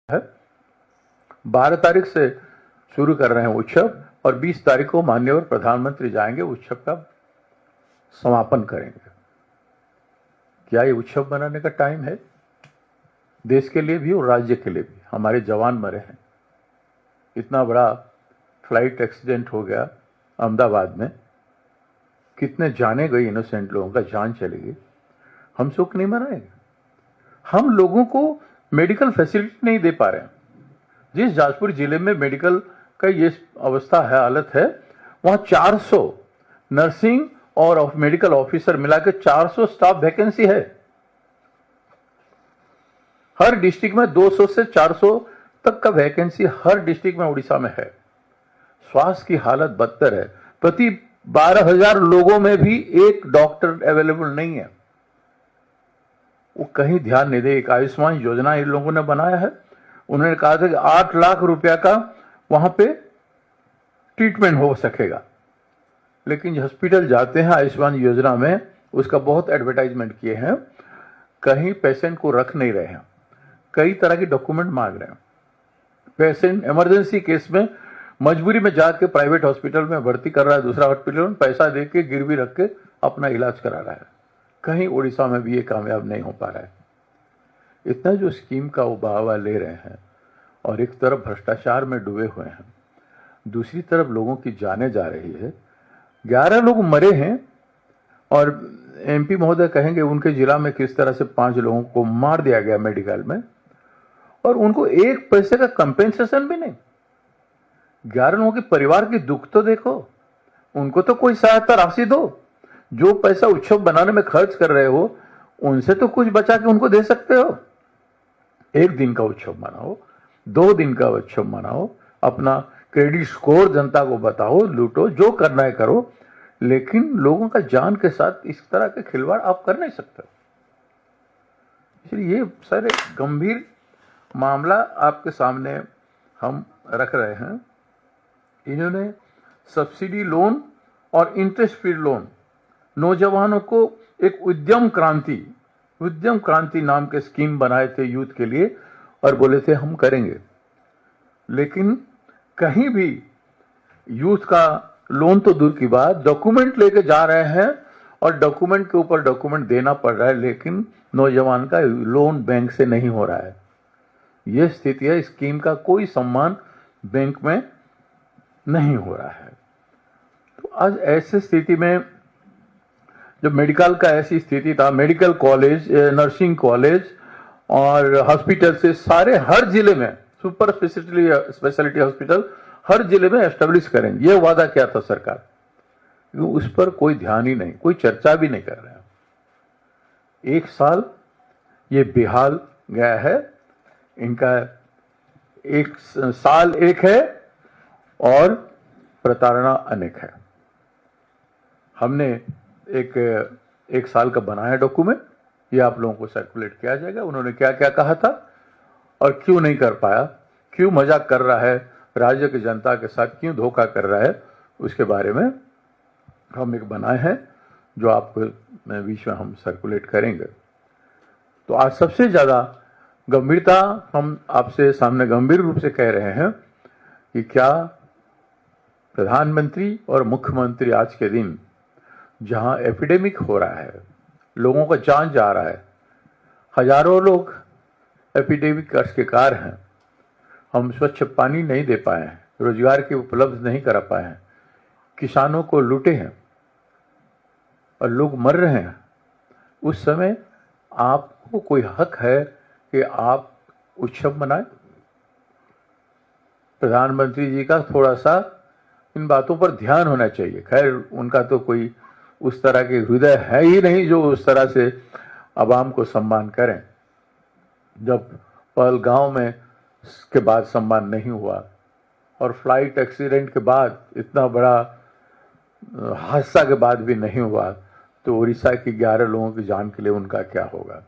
है। 12 तारीख से शुरू कर रहे हैं उत्सव और 20 तारीख को माननीय प्रधानमंत्री जाएंगे, उत्सव का समापन करेंगे। क्या ये उत्सव मनाने का टाइम है? देश के लिए भी और राज्य के लिए भी। हमारे जवान मरे हैं, इतना बड़ा फ्लाइट एक्सीडेंट हो गया अहमदाबाद में, कितने जाने गए इनोसेंट लोगों का जान चली गई। हम शोक नहीं मनाएंगे? हम लोगों को मेडिकल फैसिलिटी नहीं दे पा रहे हैं। जिस जाजपुर जिले में मेडिकल का ये अवस्था है, हालत है, वहां 400 नर्सिंग और मेडिकल ऑफिसर मिलाकर 400 स्टाफ वैकेंसी है। हर डिस्ट्रिक्ट में 200 से 400 तक का वैकेंसी हर डिस्ट्रिक्ट में उड़ीसा में है। स्वास्थ्य की हालत बदतर है। प्रति 12,000 लोगों में भी एक डॉक्टर अवेलेबल नहीं है। वो कहीं ध्यान नहीं दे। एक आयुष्मान योजना इन लोगों ने बनाया है। उन्होंने कहा था कि 8 लाख रुपया का वहां पे ट्रीटमेंट हो सकेगा, लेकिन हॉस्पिटल जाते हैं आयुष्मान योजना में, उसका बहुत एडवर्टाइजमेंट किए हैं, कहीं पेशेंट को रख नहीं रहे हैं, कई तरह के डॉक्यूमेंट मांग रहे हैं। पेशेंट इमरजेंसी केस में मजबूरी में जाके प्राइवेट हॉस्पिटल में भर्ती कर रहा है, दूसरा हॉस्पिटल में पैसा दे के गिरवी रख के अपना इलाज करा रहा है। कहीं उड़ीसा में भी ये कामयाब नहीं हो पा रहा है। इतना जो स्कीम का वो बढ़ावा ले रहे हैं और एक तरफ भ्रष्टाचार में डूबे हुए हैं, दूसरी तरफ लोगों की जाने जा रही है। 11 लोग मरे हैं और एमपी महोदय कहेंगे उनके जिला में किस तरह से 5 लोगों को मार दिया गया मेडिकल में, और उनको एक पैसे का कंपेंसेशन भी नहीं। 11 लोगों के परिवार की दुख तो देखो, उनको तो कोई सहायता राशि दो। जो पैसा उत्सव बनाने में खर्च कर रहे हो, उनसे तो कुछ बचा के उनको दे सकते हो। 1 दिन का उत्सव मनाओ, 2 दिन का उत्सव मनाओ, अपना क्रेडिट स्कोर जनता को बताओ, लूटो, जो करना है करो, लेकिन लोगों का जान के साथ इस तरह के खिलवाड़ आप कर नहीं सकते। इसलिए ये सारे गंभीर मामला आपके सामने हम रख रहे हैं। इन्होंने सब्सिडी लोन और इंटरेस्ट फ्री लोन, नौजवानों को एक उद्यम क्रांति नाम के स्कीम बनाए थे यूथ के लिए और बोले थे हम करेंगे, लेकिन कहीं भी यूथ का लोन तो दूर की बात, डॉक्यूमेंट लेके जा रहे हैं और डॉक्यूमेंट के ऊपर डॉक्यूमेंट देना पड़ रहा है, लेकिन नौजवान का लोन बैंक से नहीं हो रहा है। यह स्थिति है। स्कीम का कोई सम्मान बैंक में नहीं हो रहा है। तो आज ऐसी स्थिति में जब मेडिकल का ऐसी स्थिति था, मेडिकल कॉलेज, नर्सिंग कॉलेज और हॉस्पिटल से सारे हर जिले में सुपर स्पेशलिटी हॉस्पिटल हर जिले में एस्टेब्लिश करेंगे, ये वादा किया था सरकार। उस पर कोई ध्यान ही नहीं, कोई चर्चा भी नहीं कर रहे हैं। 1 साल ये बेहाल गया है। इनका 1 साल एक है और प्रताड़ना अनेक है। हमने एक साल का बनाया डॉक्यूमेंट, ये आप लोगों को सर्कुलेट किया जाएगा। उन्होंने क्या क्या कहा था और क्यों नहीं कर पाया, क्यों मजाक कर रहा है, राज्य की जनता के साथ क्यों धोखा कर रहा है, उसके बारे में हम एक बनाए हैं जो आपको बीच में हम सर्कुलेट करेंगे। तो आज सबसे ज्यादा गंभीरता हम आपसे सामने गंभीर रूप से कह रहे हैं कि क्या प्रधानमंत्री और मुख्यमंत्री आज के दिन जहां एपिडेमिक हो रहा है, लोगों का जान जा रहा है, हजारों लोग एपिडेमिक का शिकार हैं, हम स्वच्छ पानी नहीं दे पाए हैं, रोजगार की उपलब्ध नहीं करा पाए हैं, किसानों को लूटे हैं और लोग मर रहे हैं, उस समय आपको कोई हक है कि आप उत्सव मनाएं? प्रधानमंत्री जी का थोड़ा सा इन बातों पर ध्यान होना चाहिए। खैर, उनका तो कोई उस तरह के हृदय है ही नहीं जो उस तरह से आवाम को सम्मान करें। जब पहलगांव में के बाद सम्मान नहीं हुआ और फ्लाइट एक्सीडेंट के बाद इतना बड़ा हादसा के बाद भी नहीं हुआ, तो उड़ीसा की 11 लोगों की जान के लिए उनका क्या होगा।